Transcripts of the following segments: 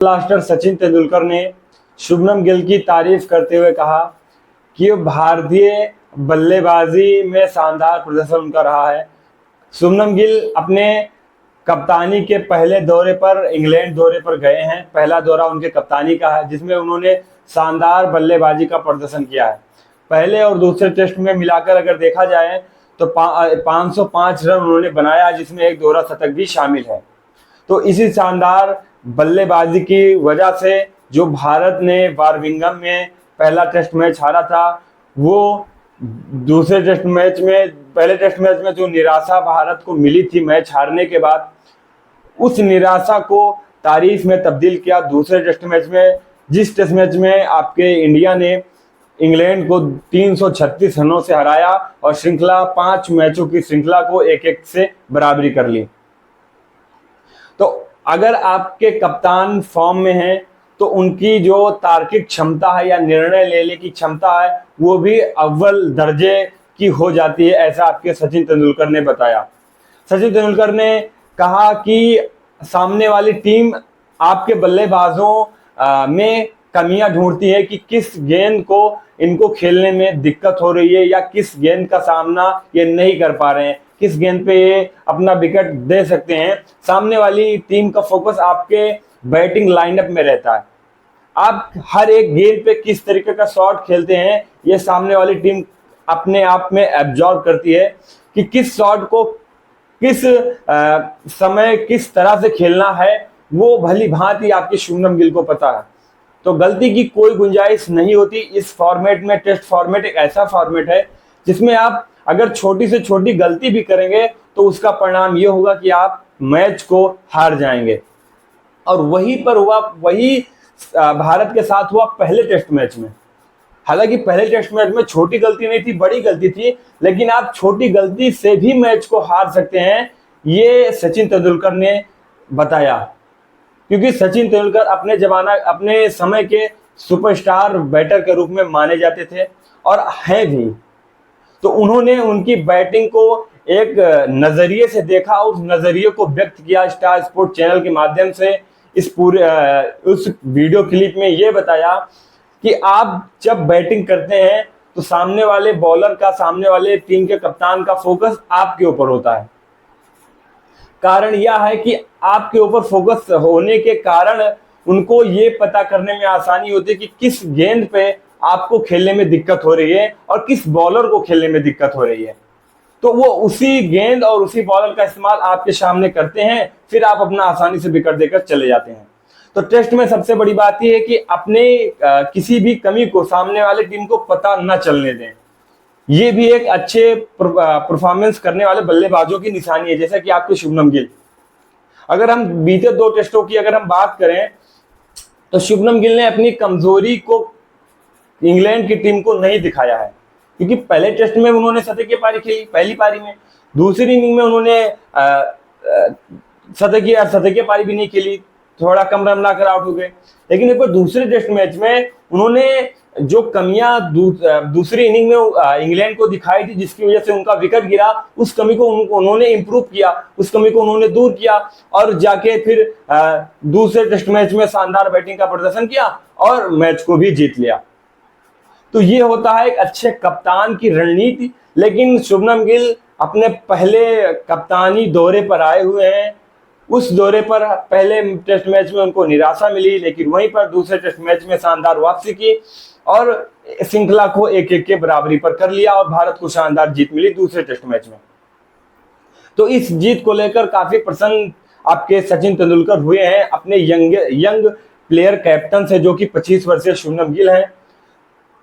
Blaster Sachin Tendulkar ने शुभमन गिल की तारीफ करते हुए कहा कि भारतीय बल्लेबाजी में शानदार प्रदर्शन उनका रहा है। शुभमन गिल अपने कप्तानी के पहले दौरे पर इंग्लैंड दौरे पर गए हैं। पहला दौरा उनके कप्तानी का है, जिसमें उन्होंने शानदार बल्लेबाजी का प्रदर्शन किया है। पहले और दूसरे टेस्ट में मिलाकर अगर देखा जाए तो 505 रन उन्होंने बनाया, जिसमें एक दोहरा शतक भी शामिल है। तो इसी शानदार बल्लेबाजी की वजह से जो भारत ने बर्मिंघम में पहला टेस्ट मैच हारा था, वो दूसरे टेस्ट मैच में पहले टेस्ट मैच में जो निराशा भारत को मिली थी मैच हारने के बाद, उस निराशा को तारीफ में तब्दील किया दूसरे टेस्ट मैच में, जिस टेस्ट मैच में आपके इंडिया ने इंग्लैंड को 336 रनों से हराया और श्रृंखला 5 मैचों की श्रृंखला को 1-1 से बराबरी कर ली। तो अगर आपके कप्तान फॉर्म में हैं तो उनकी जो तार्किक क्षमता है या निर्णय लेने की क्षमता है वो भी अव्वल दर्जे की हो जाती है, ऐसा आपके सचिन तेंदुलकर ने बताया। सचिन तेंदुलकर ने कहा कि सामने वाली टीम आपके बल्लेबाजों में कमियां ढूंढती है कि किस गेंद को इनको खेलने में दिक्कत हो रही है या किस गेंद का सामना ये नहीं कर पा रहे हैं, किस गेंद पे ये अपना विकेट दे सकते हैं। सामने वाली टीम का फोकस आपके बैटिंग लाइनअप में रहता है। आप हर एक गेंद पे किस तरीके का शॉट खेलते हैं, ये सामने वाली टीम अपने आप में एब्जॉर्ब करती है कि किस शॉट को किस समय किस तरह से खेलना है, वो भली भांति आपके शुभमन गिल को पता है। तो गलती की कोई गुंजाइश नहीं होती इस फॉर्मेट में। टेस्ट फॉर्मेट एक ऐसा फॉर्मेट है जिसमें आप अगर छोटी से छोटी गलती भी करेंगे तो उसका परिणाम ये होगा कि आप मैच को हार जाएंगे। और वहीं पर हुआ, वही भारत के साथ हुआ पहले टेस्ट मैच में। हालांकि पहले टेस्ट मैच में छोटी गलती नहीं थी, बड़ी गलती थी, लेकिन आप छोटी गलती से भी मैच को हार सकते हैं, ये सचिन तेंदुलकर ने बताया। क्योंकि सचिन तेंदुलकर अपने समय के सुपरस्टार बैटर के रूप में माने जाते थे और हैं भी। तो उन्होंने उनकी बैटिंग को एक नजरिए से देखा, उस नजरिए को व्यक्त किया स्टार स्पोर्ट चैनल के माध्यम से। उस वीडियो क्लिप में ये बताया कि आप जब बैटिंग करते हैं तो सामने वाले बॉलर का, सामने वाले टीम के कप्तान का फोकस आपके ऊपर होता है। कारण यह है कि आपके ऊपर फोकस होने के कारण उनको ये पता करने में आसानी होती है कि किस गेंद पे आपको खेलने में दिक्कत हो रही है और किस बॉलर को खेलने में दिक्कत हो रही है। तो वो उसी गेंद और उसी बॉलर का इस्तेमाल आपके सामने करते हैं, फिर आप अपना आसानी से विकेट देकर चले जाते हैं। तो टेस्ट में सबसे बड़ी बात यह है कि अपने किसी भी कमी को सामने वाले टीम को पता न चलने दें। ये भी एक अच्छे परफॉर्मेंस करने वाले बल्लेबाजों की निशानी है, जैसा कि आपके शुभमन गिल। अगर हम बीते 2 टेस्टों की अगर हम बात करें तो शुभमन गिल ने अपनी कमजोरी को इंग्लैंड की टीम को नहीं दिखाया है। क्योंकि पहले टेस्ट में उन्होंने शतकीय पारी खेली पहली पारी में, दूसरी इनिंग में उन्होंने शतकीय पारी भी नहीं खेली, थोड़ा कम रन बनाकर आउट हो गए। लेकिन एक बार दूसरे टेस्ट मैच में उन्होंने जो कमियां दूसरी इनिंग में इंग्लैंड को दिखाई थी, जिसकी वजह से उनका विकेट गिरा, उस कमी को उन्होंने इंप्रूव किया, उस कमी को उन्होंने दूर किया और जाके फिर दूसरे टेस्ट मैच में शानदार बैटिंग का प्रदर्शन किया और मैच को भी जीत लिया। तो ये होता है एक अच्छे कप्तान की रणनीति। लेकिन शुभमन गिल अपने पहले कप्तानी दौरे पर आए हुए हैं। उस दौरे पर पहले टेस्ट मैच में उनको निराशा मिली, लेकिन वहीं पर दूसरे टेस्ट मैच में शानदार वापसी की और श्रृंखला को 1-1 के बराबरी पर कर लिया और भारत को शानदार जीत मिली दूसरे टेस्ट मैच में। तो इस जीत को लेकर काफी प्रसन्न आपके सचिन तेंदुलकर हुए हैं अपने यंग प्लेयर कैप्टन से, जो कि 25 वर्षीय शुभमन गिल हैं।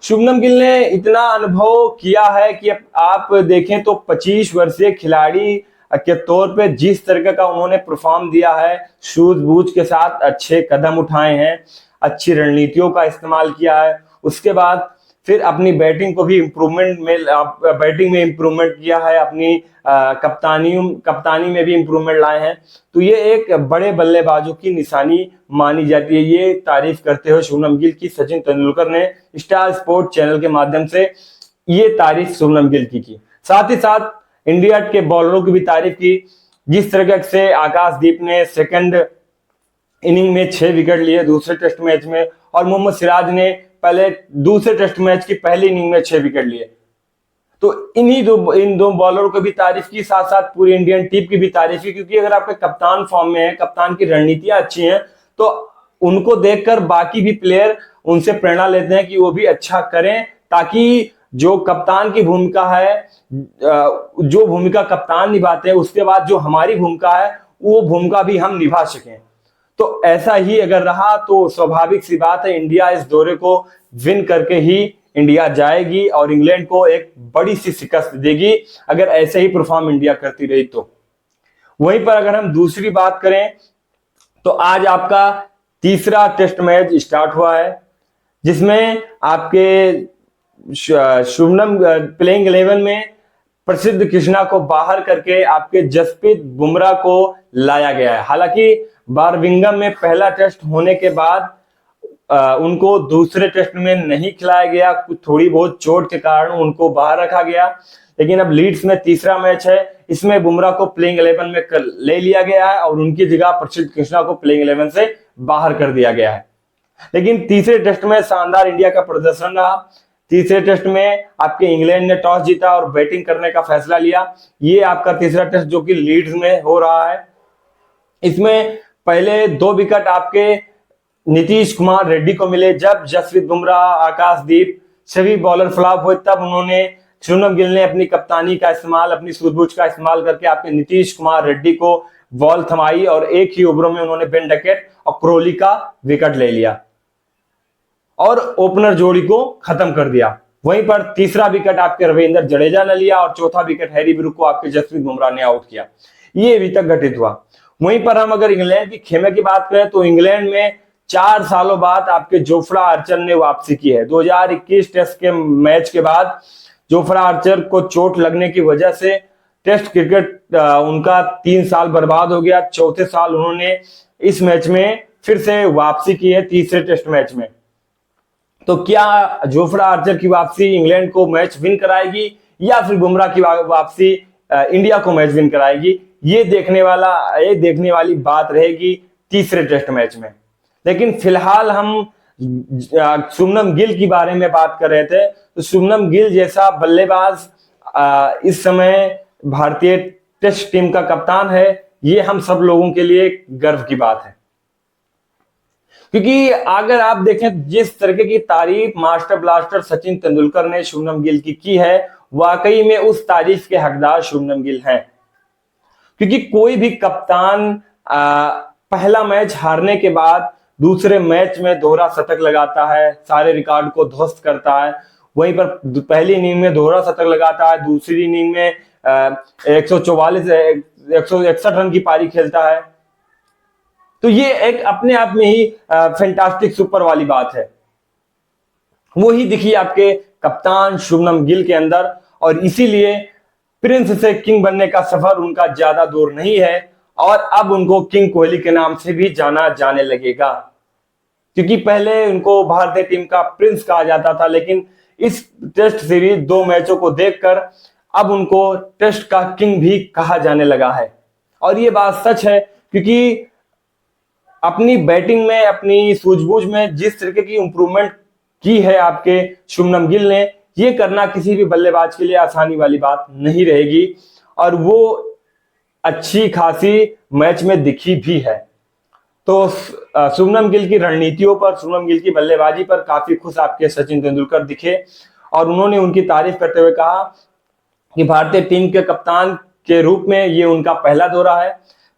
शुभमन गिल ने इतना अनुभव किया है कि आप देखें तो 25 वर्षीय खिलाड़ी के तौर पे जिस तरह का उन्होंने परफॉर्म दिया है, सूझबूझ के साथ अच्छे कदम उठाए हैं, अच्छी रणनीतियों का इस्तेमाल किया है, उसके बाद फिर अपनी बैटिंग को भी बैटिंग में इम्प्रूवमेंट किया है, अपनी कप्तानी में भी इम्प्रूवमेंट लाए हैं। तो ये एक बड़े बल्लेबाजों की निशानी मानी जाती है। ये तारीफ करते हुए शुभमन गिल की सचिन तेंदुलकर ने स्टार स्पोर्ट चैनल के माध्यम से ये तारीफ शुभमन गिल की। साथ ही साथ इंडिया के बॉलरों की भी तारीफ की, जिस तरह से आकाशदीप ने सेकंड इनिंग में 6 विकेट लिए दूसरे टेस्ट मैच में, और मोहम्मद सिराज ने पहले दूसरे टेस्ट मैच की पहली इनिंग में 6 विकेट लिए। तो इन दो बॉलरों को भी तारीफ की, साथ साथ पूरी इंडियन टीम की भी तारीफ की, क्योंकि अगर आपके कप्तान फॉर्म में है, कप्तान की रणनीतियां अच्छी हैं, तो उनको देखकर बाकी भी प्लेयर उनसे प्रेरणा लेते हैं कि वो भी अच्छा करें, ताकि जो कप्तान की भूमिका है, जो भूमिका कप्तान निभाते हैं, उसके बाद जो हमारी भूमिका है वो भूमिका भी हम निभा सकें। तो ऐसा ही अगर रहा तो स्वाभाविक सी बात है, इंडिया इस दौरे को विन करके ही इंडिया जाएगी और इंग्लैंड को एक बड़ी सी शिकस्त देगी, अगर ऐसे ही परफॉर्म इंडिया करती रही तो। वहीं पर अगर हम दूसरी बात करें तो आज आपका तीसरा टेस्ट मैच स्टार्ट हुआ है, जिसमें आपके शुभमन प्लेइंग 11 में प्रसिद्ध कृष्णा को बाहर करके आपके जसप्रीत बुमराह को लाया गया है। हालांकि बारबिंघम में पहला टेस्ट होने के बाद उनको दूसरे टेस्ट में नहीं खिलाया गया, कुछ थोड़ी बहुत चोट के कारण उनको बाहर रखा गया, लेकिन अब लीड्स में तीसरा मैच है, इसमें बुमराह को प्लेइंग 11 में ले लिया गया है और उनकी जगह प्रसिद्ध कृष्णा को प्लेइंग 11 से बाहर कर दिया गया है। लेकिन तीसरे टेस्ट में शानदार इंडिया का प्रदर्शन रहा। तीसरे टेस्ट में आपके इंग्लैंड ने टॉस जीता और बैटिंग करने का फैसला लिया। ये आपका तीसरा टेस्ट जो कि लीड्स में हो रहा है। इसमें पहले 2 विकेट आपके नीतीश कुमार रेड्डी को मिले, जब जसप्रीत बुमराह, आकाशदीप सभी बॉलर फ्लॉप हुए, तब उन्होंने शुभमन गिल ने अपनी कप्तानी का इस्तेमाल, अपनी सूझबूझ का इस्तेमाल करके आपके नीतीश कुमार रेड्डी को बॉल थमाई और एक ही ओवरों में उन्होंने बेन डकेट और क्रोली का विकेट ले लिया और ओपनर जोड़ी को खत्म कर दिया। वहीं पर तीसरा विकेट आपके रविंद्र जडेजा ने लिया और चौथा विकेट हैरी ब्रूक को आपके जसप्रीत बुमराह ने आउट किया। ये अभी तक घटित हुआ। वहीं पर हम अगर इंग्लैंड की खेमे की बात करें तो इंग्लैंड में 4 सालों बाद आपके जोफ्रा आर्चर ने वापसी की है। 2021 टेस्ट के मैच के बाद जोफ्रा आर्चर को चोट लगने की वजह से टेस्ट क्रिकेट उनका 3 साल बर्बाद हो गया। चौथे साल उन्होंने इस मैच में फिर से वापसी की है, तीसरे टेस्ट मैच में। तो क्या जोफ्रा आर्चर की वापसी इंग्लैंड को मैच विन कराएगी या फिर बुमराह की वापसी इंडिया को मैच विन कराएगी, ये देखने वाली बात रहेगी तीसरे टेस्ट मैच में। लेकिन फिलहाल हम शुभमन गिल के बारे में बात कर रहे थे, तो शुभमन गिल जैसा बल्लेबाज इस समय भारतीय टेस्ट टीम का कप्तान है, ये हम सब लोगों के लिए गर्व की बात है। क्योंकि अगर आप देखें जिस तरीके की तारीफ मास्टर ब्लास्टर सचिन तेंदुलकर ने शुभमन गिल की है, वाकई में उस तारीफ के हकदार शुभमन गिल हैं। क्योंकि कोई भी कप्तान पहला मैच हारने के बाद दूसरे मैच में दोहरा शतक लगाता है, सारे रिकॉर्ड को ध्वस्त करता है। वहीं पर पहली इनिंग में दोहरा शतक लगाता है, दूसरी इनिंग में 161 रन की पारी खेलता है। तो ये एक अपने आप में ही फैंटास्टिक सुपर वाली बात है। वो ही दिखी आपके कप्तान शुभमन गिल के अंदर, और इसीलिए प्रिंस से किंग बनने का सफर उनका ज्यादा दूर नहीं है और अब उनको किंग कोहली के नाम से भी जाना जाने लगेगा। क्योंकि पहले उनको भारतीय टीम का प्रिंस कहा जाता था, लेकिन इस टेस्ट सीरीज 2 मैचों को देखकर अब उनको टेस्ट का किंग भी कहा जाने लगा है। और ये बात सच है, क्योंकि अपनी बैटिंग में, अपनी सूझबूझ में जिस तरीके की इंप्रूवमेंट की है आपके शुभमन गिल ने, ये करना किसी भी बल्लेबाज के लिए आसानी वाली बात नहीं रहेगी, और वो अच्छी खासी मैच में दिखी भी है। तो शुभमन गिल की रणनीतियों पर, शुभमन गिल की बल्लेबाजी पर काफी खुश आपके सचिन तेंदुलकर दिखे और उन्होंने उनकी तारीफ करते हुए कहा कि भारतीय टीम के कप्तान के रूप में ये उनका पहला दौरा है।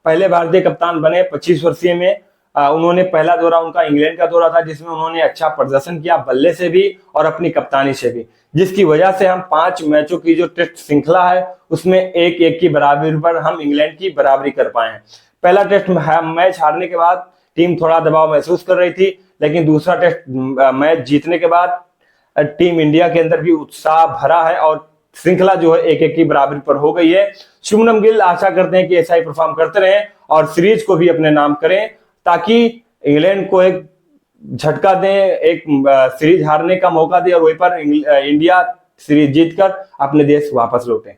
पहले भारतीय कप्तान बने 25 वर्षीय में। उन्होंने पहला दौरा उनका इंग्लैंड का दौरा था, जिसमें उन्होंने अच्छा प्रदर्शन किया बल्ले से भी और अपनी कप्तानी से भी, जिसकी वजह से हम 5 मैचों की जो टेस्ट श्रृंखला है उसमें 1-1 की बराबरी पर हम इंग्लैंड की बराबरी कर पाए हैं। पहला टेस्ट मैच हारने के बाद टीम थोड़ा दबाव महसूस कर रही थी, लेकिन दूसरा टेस्ट मैच जीतने के बाद टीम इंडिया के अंदर भी उत्साह भरा है और श्रृंखला जो है 1-1 की बराबरी पर हो गई है। शुभमन गिल आशा करते हैं कि ऐसा ही परफॉर्म करते रहें और सीरीज को भी अपने नाम करें, ताकि इंग्लैंड को एक झटका दें, एक सीरीज हारने का मौका दें और वहीं पर इंडिया सीरीज जीतकर अपने देश वापस लौटे।